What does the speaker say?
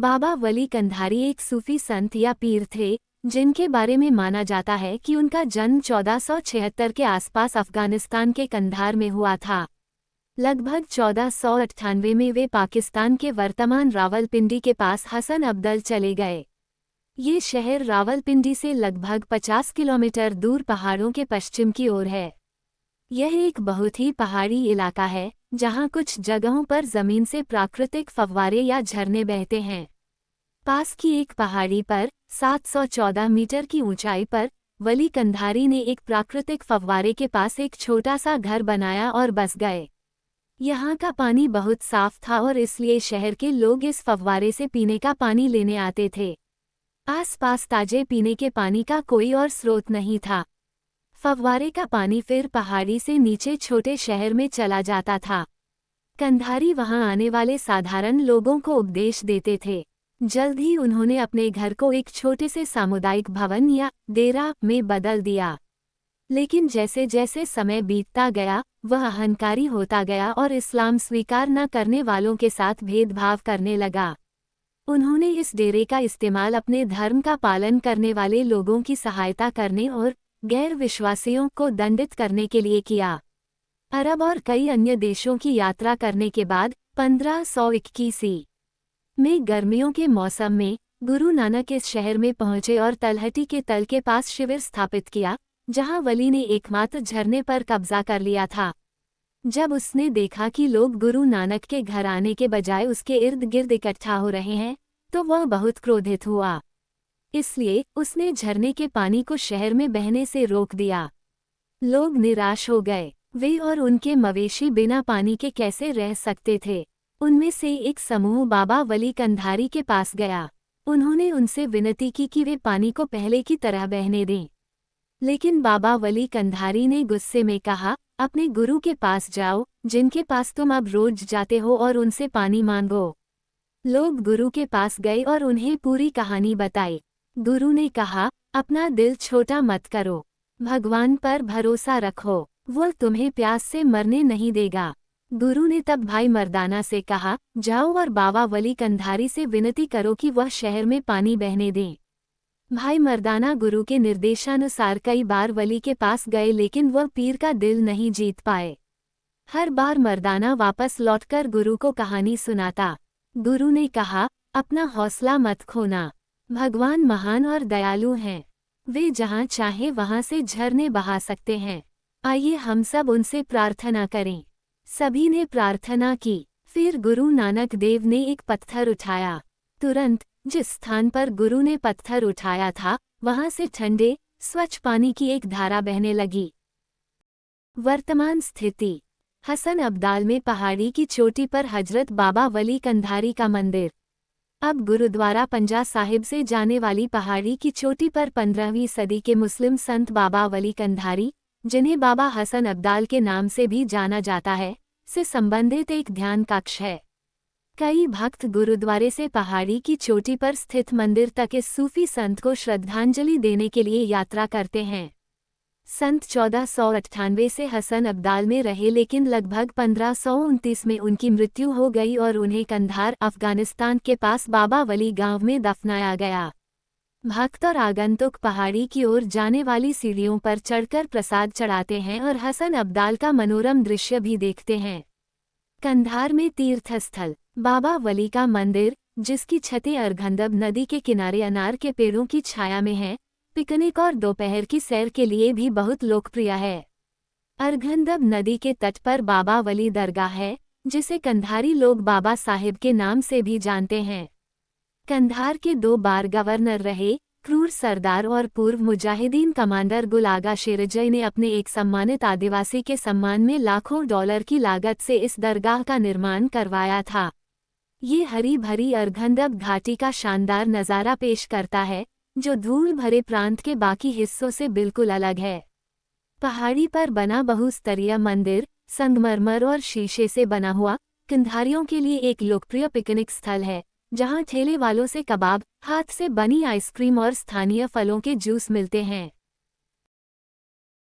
बाबा वली कंधारी एक सूफी संत या पीर थे, जिनके बारे में माना जाता है कि उनका जन्म 1476 के आसपास अफगानिस्तान के कंधार में हुआ था। लगभग 1498 में वे पाकिस्तान के वर्तमान रावलपिंडी के पास हसन अब्दल चले गए। ये शहर रावलपिंडी से लगभग 50 किलोमीटर दूर पहाड़ों के पश्चिम की ओर है। यह एक बहुत ही पहाड़ी इलाका है, जहाँ कुछ जगहों पर जमीन से प्राकृतिक फव्वारे या झरने बहते हैं। पास की एक पहाड़ी पर 714 मीटर की ऊंचाई पर वली कंधारी ने एक प्राकृतिक फव्वारे के पास एक छोटा सा घर बनाया और बस गए। यहाँ का पानी बहुत साफ था और इसलिए शहर के लोग इस फव्वारे से पीने का पानी लेने आते थे। आसपास ताजे पीने के पानी का कोई और स्रोत नहीं था। फव्वारे का पानी फिर पहाड़ी से नीचे छोटे शहर में चला जाता था। कंधारी वहां आने वाले साधारण लोगों को उपदेश देते थे। जल्द ही उन्होंने अपने घर को एक छोटे से सामुदायिक भवन या डेरा में बदल दिया। लेकिन जैसे जैसे समय बीतता गया, वह अहंकारी होता गया और इस्लाम स्वीकार न करने वालों के साथ भेदभाव करने लगा। उन्होंने इस डेरे का इस्तेमाल अपने धर्म का पालन करने वाले लोगों की सहायता करने और गैर विश्वासियों को दंडित करने के लिए किया। अरब और कई अन्य देशों की यात्रा करने के बाद 1521 में गर्मियों के मौसम में गुरु नानक इस शहर में पहुंचे और तलहटी के तल के पास शिविर स्थापित किया, जहां वली ने एकमात्र झरने पर कब्जा कर लिया था। जब उसने देखा कि लोग गुरु नानक के घर आने के बजाय उसके इर्द गिर्द इकट्ठा हो रहे हैं, तो वह बहुत क्रोधित हुआ। इसलिए उसने झरने के पानी को शहर में बहने से रोक दिया। लोग निराश हो गए। वे और उनके मवेशी बिना पानी के कैसे रह सकते थे। उनमें से एक समूह बाबा वली कंधारी के पास गया। उन्होंने उनसे विनती की कि वे पानी को पहले की तरह बहने दें। लेकिन बाबा वली कंधारी ने गुस्से में कहा, अपने गुरु के पास जाओ, जिनके पास तुम अब रोज जाते हो, और उनसे पानी मांगो। लोग गुरु के पास गए और उन्हें पूरी कहानी बताई। गुरु ने कहा, अपना दिल छोटा मत करो, भगवान पर भरोसा रखो, वो तुम्हें प्यास से मरने नहीं देगा। गुरु ने तब भाई मर्दाना से कहा, जाओ और बाबा वली कंधारी से विनती करो कि वह शहर में पानी बहने दें। भाई मर्दाना गुरु के निर्देशानुसार कई बार वली के पास गए, लेकिन वह पीर का दिल नहीं जीत पाए। हर बार मर्दाना वापस लौटकर गुरु को कहानी सुनाता। गुरु ने कहा, अपना हौसला मत खोना, भगवान महान और दयालु हैं। वे जहाँ चाहे वहाँ से झरने बहा सकते हैं। आइए हम सब उनसे प्रार्थना करें। सभी ने प्रार्थना की। फिर गुरु नानक देव ने एक पत्थर उठाया। तुरंत जिस स्थान पर गुरु ने पत्थर उठाया था, वहां से ठंडे स्वच्छ पानी की एक धारा बहने लगी। वर्तमान स्थिति। हसन अब्दाल में पहाड़ी की चोटी पर हजरत बाबा वली कंधारी का मंदिर। अब गुरुद्वारा पंजा साहिब से जाने वाली पहाड़ी की चोटी पर 15वीं सदी के मुस्लिम संत बाबा वली कंधारी, जिन्हें बाबा हसन अब्दाल के नाम से भी जाना जाता है, से संबंधित एक ध्यान कक्ष है। कई भक्त गुरुद्वारे से पहाड़ी की चोटी पर स्थित मंदिर तक इस सूफी संत को श्रद्धांजलि देने के लिए यात्रा करते हैं। संत 1498 से हसन अब्दाल में रहे, लेकिन लगभग 1529 में उनकी मृत्यु हो गई और उन्हें कंधार, अफगानिस्तान के पास बाबा वली गांव में दफनाया गया। भक्त और आगंतुक पहाड़ी की ओर जाने वाली सीढ़ियों पर चढ़कर प्रसाद चढ़ाते हैं और हसन अब्दाल का मनोरम दृश्य भी देखते हैं। कंधार में तीर्थस्थल बाबा वली का मंदिर, जिसकी छतें अरघंदब नदी के किनारे अनार के पेड़ों की छाया में है, पिकनिक और दोपहर की सैर के लिए भी बहुत लोकप्रिय है। अरघंदब नदी के तट पर बाबा वली दरगाह है, जिसे कंधारी लोग बाबा साहिब के नाम से भी जानते हैं। कंधार के 2 बार गवर्नर रहे क्रूर सरदार और पूर्व मुजाहिदीन कमांडर गुल आगा शेरजई ने अपने एक सम्मानित आदिवासी के सम्मान में लाखों डॉलर की लागत से इस दरगाह का निर्माण करवाया था। ये हरी भरी अरघंदब घाटी का शानदार नज़ारा पेश करता है, जो धूल भरे प्रांत के बाकी हिस्सों से बिल्कुल अलग है। पहाड़ी पर बना बहुस्तरीय मंदिर संगमरमर और शीशे से बना हुआ कंधारियों के लिए एक लोकप्रिय पिकनिक स्थल है, जहां ठेले वालों से कबाब, हाथ से बनी आइसक्रीम और स्थानीय फलों के जूस मिलते हैं।